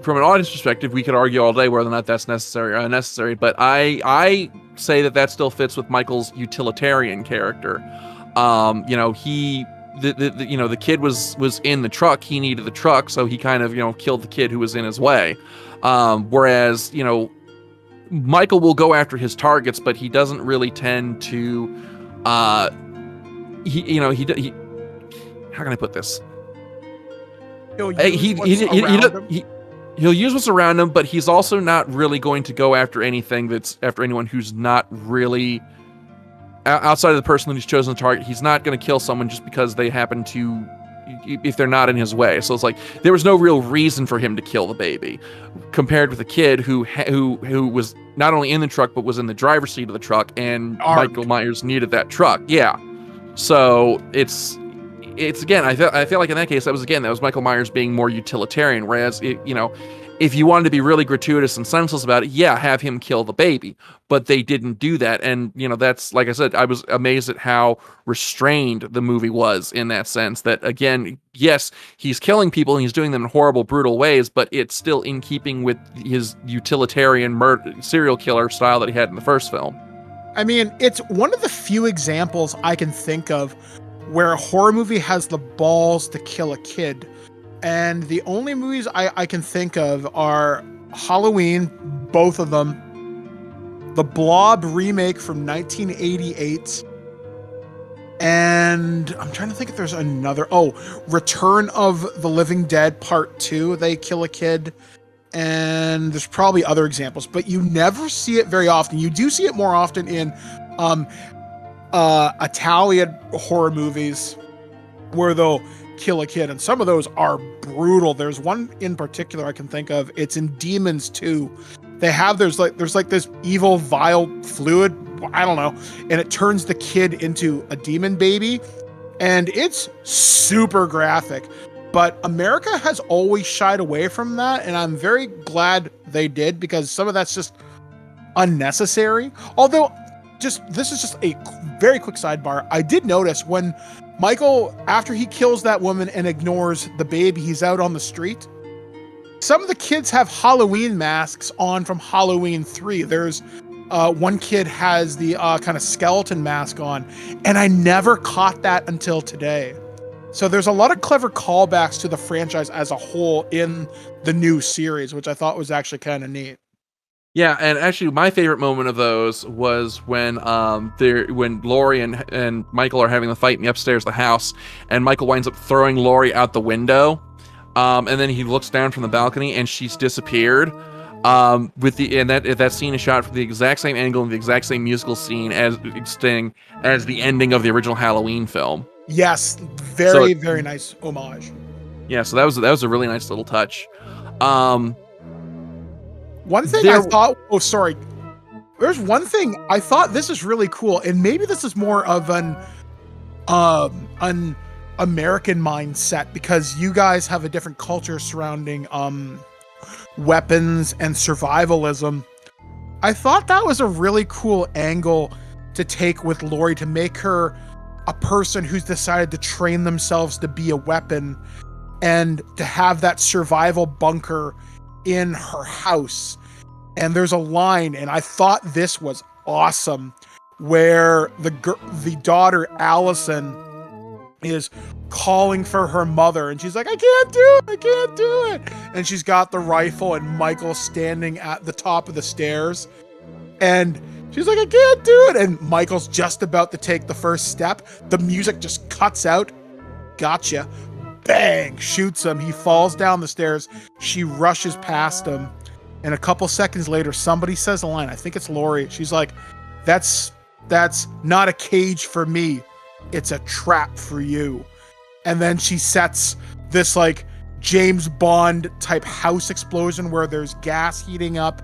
from an audience perspective, we could argue all day whether or not that's necessary or unnecessary. But I say that still fits with Michael's utilitarian character. The kid was in the truck. He needed the truck, so he kind of killed the kid who was in his way. Whereas Michael will go after his targets, but he doesn't really tend to. He how can I put this? He'll use what's around him, but he's also not really going to go after anyone who's not really outside of the person that he's chosen to target. He's not going to kill someone just because they happen to, if they're not in his way. So it's like there was no real reason for him to kill the baby, compared with a kid who was not only in the truck but was in the driver's seat of the truck, and Michael Myers needed that truck. Yeah, so it's again, I feel like in that case that was Michael Myers being more utilitarian. Whereas if you wanted to be really gratuitous and senseless about it, yeah, have him kill the baby. But they didn't do that. And, that's, like I said, I was amazed at how restrained the movie was in that sense. That, again, yes, he's killing people and he's doing them in horrible, brutal ways, but it's still in keeping with his utilitarian serial killer style that he had in the first film. I mean, it's one of the few examples I can think of where a horror movie has the balls to kill a kid. And the only movies I can think of are Halloween, both of them, the Blob remake from 1988, and I'm trying to think if there's another. Oh, Return of the Living Dead Part 2, they kill a kid, and there's probably other examples, but you never see it very often. You do see it more often in Italian horror movies where they'll kill a kid, and some of those are brutal. There's one in particular I can think of. It's in Demons 2. There's like this evil vile fluid, I don't know, and it turns the kid into a demon baby, and it's super graphic. But America has always shied away from that, and I'm very glad they did, because some of that's just unnecessary. Although, this is just a very quick sidebar. I did notice when Michael, after he kills that woman and ignores the baby, he's out on the street. Some of the kids have Halloween masks on from Halloween 3. There's one kid has the kind of skeleton mask on, and I never caught that until today. So there's a lot of clever callbacks to the franchise as a whole in the new series, which I thought was actually kind of neat. Yeah, and actually, my favorite moment of those was when Laurie and Michael are having the fight in the upstairs of the house, and Michael winds up throwing Laurie out the window, and then he looks down from the balcony, and she's disappeared. That scene is shot from the exact same angle and the exact same musical scene as the ending of the original Halloween film. Yes, very nice homage. Yeah, so that was a really nice little touch. One thing I thought, there's one thing I thought this is really cool, and maybe this is more of an American mindset, because you guys have a different culture surrounding weapons and survivalism. I thought that was a really cool angle to take with Laurie, to make her a person who's decided to train themselves to be a weapon, and to have that survival bunker in her house. And there's a line, and I thought this was awesome, where the daughter Allison is calling for her mother, and she's like, I can't do it, and she's got the rifle, and Michael's standing at the top of the stairs, and she's like, I can't do it, and Michael's just about to take the first step. The music just cuts out. Gotcha. Bang, shoots him. He falls down the stairs. She rushes past him, and a couple seconds later, somebody says a line. I think it's Laurie. She's like, that's not a cage for me. It's a trap for you. And then she sets this like James Bond type house explosion where there's gas heating up,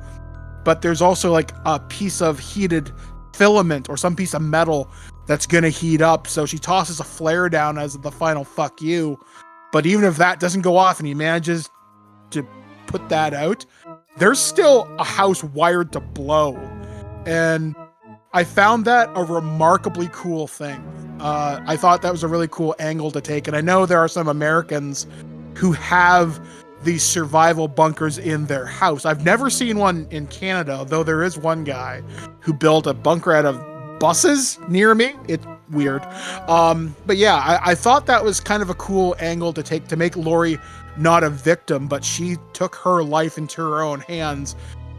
but there's also like a piece of heated filament or some piece of metal that's gonna heat up. So she tosses a flare down as the final fuck you. But even if that doesn't go off and he manages to put that out, there's still a house wired to blow. And I found that a remarkably cool thing. I thought that was a really cool angle to take. And I know there are some Americans who have these survival bunkers in their house. I've never seen one in Canada, though there is one guy who built a bunker out of buses near me. It's weird. But yeah, I thought that was kind of a cool angle to take, to make Laurie not a victim, but she took her life into her own hands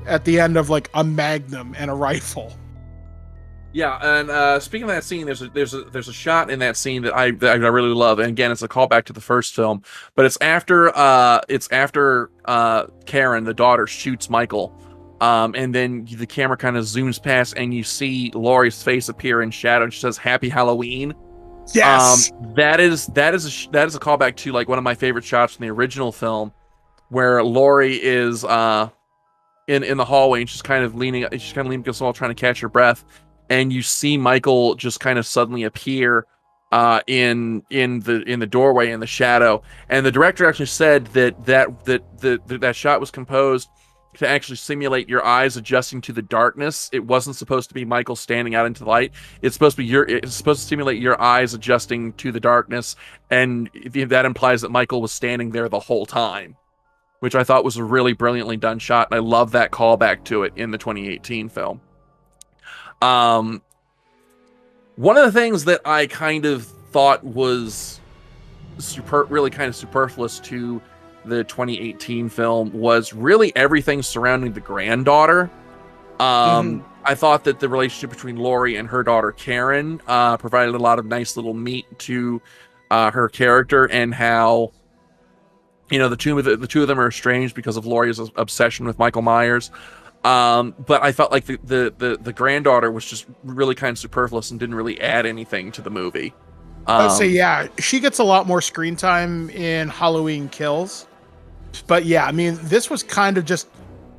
at the end of like a magnum and a rifle. Yeah, and speaking of that scene, there's a shot in that scene that I really love, and again, it's a callback to the first film, but it's after Karen, the daughter, shoots Michael, and then the camera kind of zooms past, and you see Laurie's face appear in shadow, and she says "Happy Halloween." Yes, that is a callback to like one of my favorite shots from the original film, where Laurie is in the hallway, and she's kind of leaning against the wall, trying to catch her breath. And you see Michael just kind of suddenly appear in the doorway in the shadow. And the director actually said that shot was composed to actually simulate your eyes adjusting to the darkness. It wasn't supposed to be Michael standing out into the light. It's supposed to simulate your eyes adjusting to the darkness, and that implies that Michael was standing there the whole time, which I thought was a really brilliantly done shot. And I love that callback to it in the 2018 film. One of the things that I kind of thought was really kind of superfluous to the 2018 film was really everything surrounding the granddaughter. I thought that the relationship between Laurie and her daughter Karen provided a lot of nice little meat to her character, and how, you know, the two of them are estranged because of Laurie's obsession with Michael Myers. But I felt like the granddaughter was just really kind of superfluous and didn't really add anything to the movie. I'd say, yeah, she gets a lot more screen time in Halloween Kills. But yeah, I mean, this was kind of just,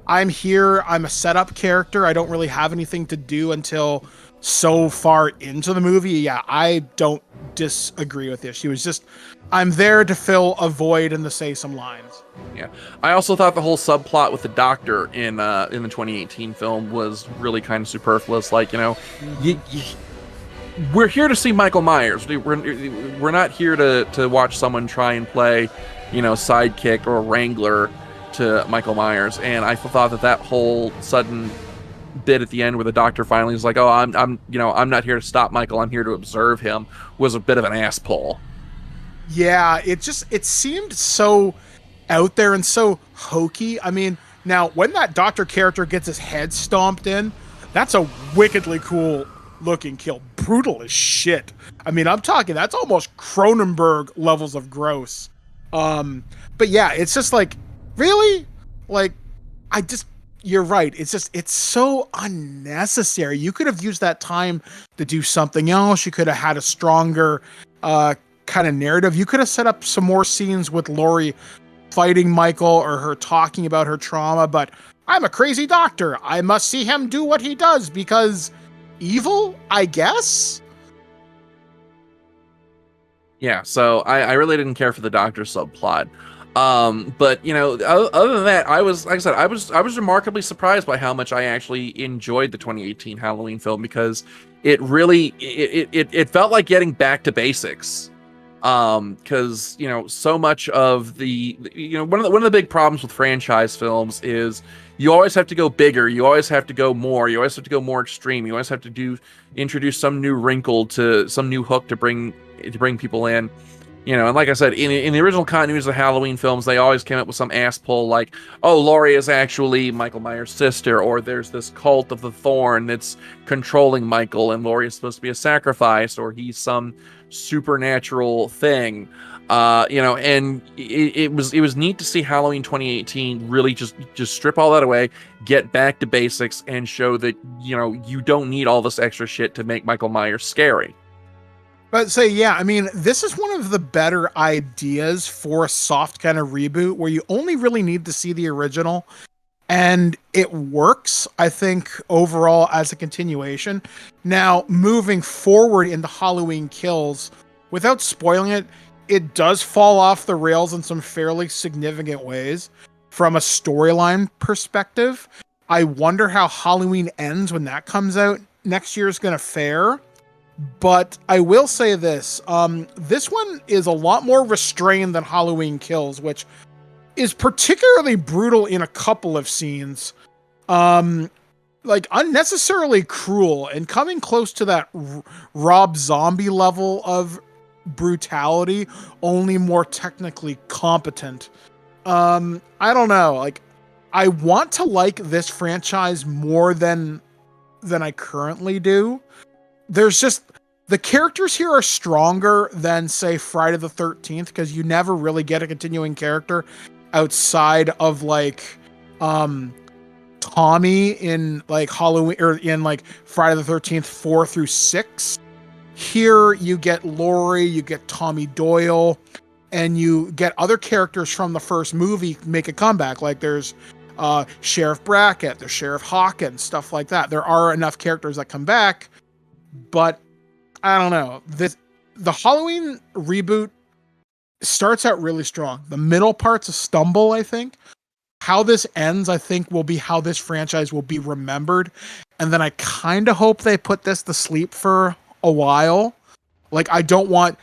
I'm here, I'm a setup character, I don't really have anything to do until so far into the movie. Yeah, I don't disagree with this. She was just, I'm there to fill a void and to say some lines. Yeah, I also thought the whole subplot with the doctor in the 2018 film was really kind of superfluous. Like, you know, we're here to see Michael Myers. We're not here to watch someone try and play, you know, sidekick or wrangler to Michael Myers. And I thought that whole sudden bit at the end where the doctor finally is like, "Oh, I'm not here to stop Michael. I'm here to observe him," was a bit of an ass pull. Yeah, it seemed so out there and so hokey. I mean, now when that doctor character gets his head stomped in, that's a wickedly cool looking kill. Brutal as shit. I mean, I'm talking, that's almost Cronenberg levels of gross. But yeah, it's just like, really? Like, you're right. It's so unnecessary. You could have used that time to do something else. You could have had a stronger kind of narrative. You could have set up some more scenes with Laurie fighting Michael or her talking about her trauma, but I'm a crazy doctor. I must see him do what he does because evil, I guess? Yeah, so I really didn't care for the doctor subplot. But you know, other than that, I was remarkably surprised by how much I actually enjoyed the 2018 Halloween film, because it really it felt like getting back to basics. Because so much of one of the big problems with franchise films is you always have to go bigger, you always have to go more, you always have to go more extreme, you always have to introduce some new wrinkle, to some new hook to bring people in. And like I said, in the original continuities of Halloween films, they always came up with some ass pull like, oh, Laurie is actually Michael Myers' sister, or there's this cult of the Thorn that's controlling Michael, and Laurie is supposed to be a sacrifice, or he's some supernatural thing. And it was neat to see Halloween 2018 really just strip all that away, get back to basics, and show that you don't need all this extra shit to make Michael Myers scary. But I mean, this is one of the better ideas for a soft kind of reboot where you only really need to see the original, and it works, I think, overall as a continuation. Now, moving forward into Halloween Kills, without spoiling it, it does fall off the rails in some fairly significant ways from a storyline perspective. I wonder how Halloween Ends, when that comes out next year, is going to fare. But I will say this, this one is a lot more restrained than Halloween Kills, which is particularly brutal in a couple of scenes. Like unnecessarily cruel and coming close to that Rob Zombie level of brutality, only more technically competent. I don't know, like I want to like this franchise more than I currently do. There's just, the characters here are stronger than, say, Friday the 13th, because you never really get a continuing character outside of like Tommy in like Halloween, or in like Friday the 13th 4 through 6. Here you get Laurie, you get Tommy Doyle, and you get other characters from the first movie make a comeback. Like there's Sheriff Brackett, there's Sheriff Hawkins, stuff like that. There are enough characters that come back. But I don't know. The Halloween reboot starts out really strong. The middle part's a stumble, I think. How this ends, I think, will be how this franchise will be remembered. And then I kind of hope they put this to sleep for a while. Like, I don't want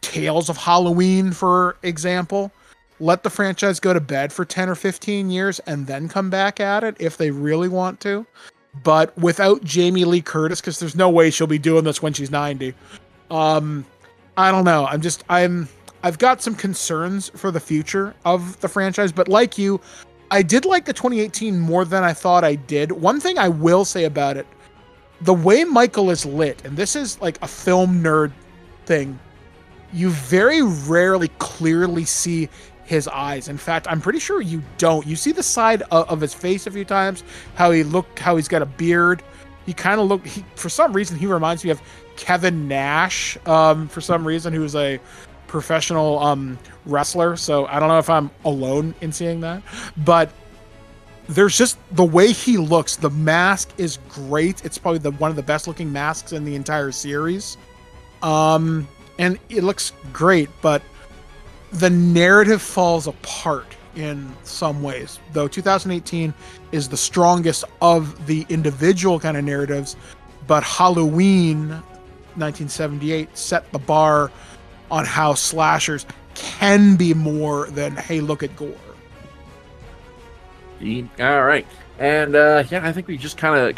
Tales of Halloween, for example. Let the franchise go to bed for 10 or 15 years and then come back at it if they really want to. But without Jamie Lee Curtis, because there's no way she'll be doing this when she's 90. I don't know. I've got some concerns for the future of the franchise, but like you, I did like the 2018 more than I thought I did. One thing I will say about it, the way Michael is lit, and this is like a film nerd thing, you very rarely clearly see his eyes. In fact, I'm pretty sure you don't. You see the side of his face a few times, how he's got a beard. He kind of for some reason, he reminds me of Kevin Nash, for some reason, who's a professional wrestler. So I don't know if I'm alone in seeing that, but there's just the way he looks. The mask is great. It's probably one of the best looking masks in the entire series. And it looks great, but the narrative falls apart in some ways, though 2018 is the strongest of the individual kind of narratives, but Halloween 1978 set the bar on how slashers can be more than, hey, look at gore. All right. And I think we just kind of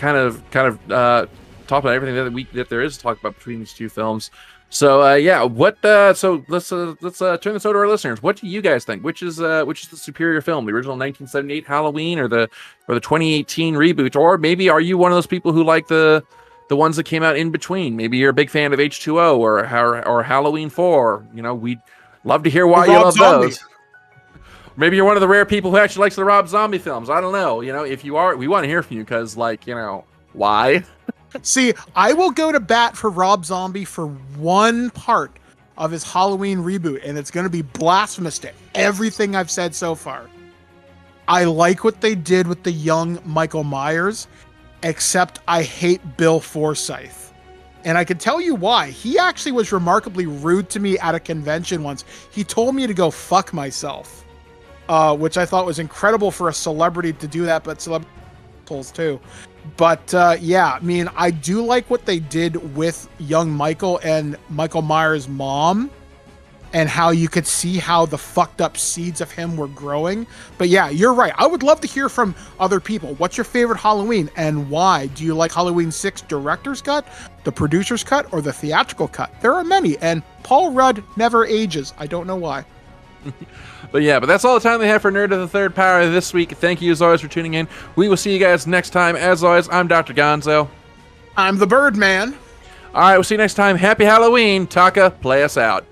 talked about everything that there is to talk about between these two films. So so let's turn this over to our listeners. What do you guys think? Which is the superior film, the original 1978 Halloween or the 2018 reboot? Or maybe are you one of those people who like the ones that came out in between? Maybe you're a big fan of H2O or Halloween 4. We'd love to hear why you love those. Maybe you're one of the rare people who actually likes the Rob Zombie films. I don't know. If you are, we want to hear from you because, why? See, I will go to bat for Rob Zombie for one part of his Halloween reboot, and it's going to be blasphemous to everything I've said so far. I like what they did with the young Michael Myers, except I hate Bill Forsyth. And I can tell you why. He actually was remarkably rude to me at a convention once. He told me to go fuck myself, which I thought was incredible for a celebrity to do that, but assholes too. But yeah, I mean, I do like what they did with young Michael and Michael Myers' mom, and how you could see how the fucked up seeds of him were growing. But yeah, you're right. I would love to hear from other people. What's your favorite Halloween and why? Do you like Halloween 6 director's cut, the producer's cut, or the theatrical cut? There are many, and Paul Rudd never ages. I don't know why. But yeah, but that's all the time they have for Nerd of the Third Power this week. Thank you as always for tuning in. We will see you guys next time. As always, I'm Dr. Gonzo. I'm the Birdman. All right, we'll see you next time. Happy Halloween. Taka, play us out.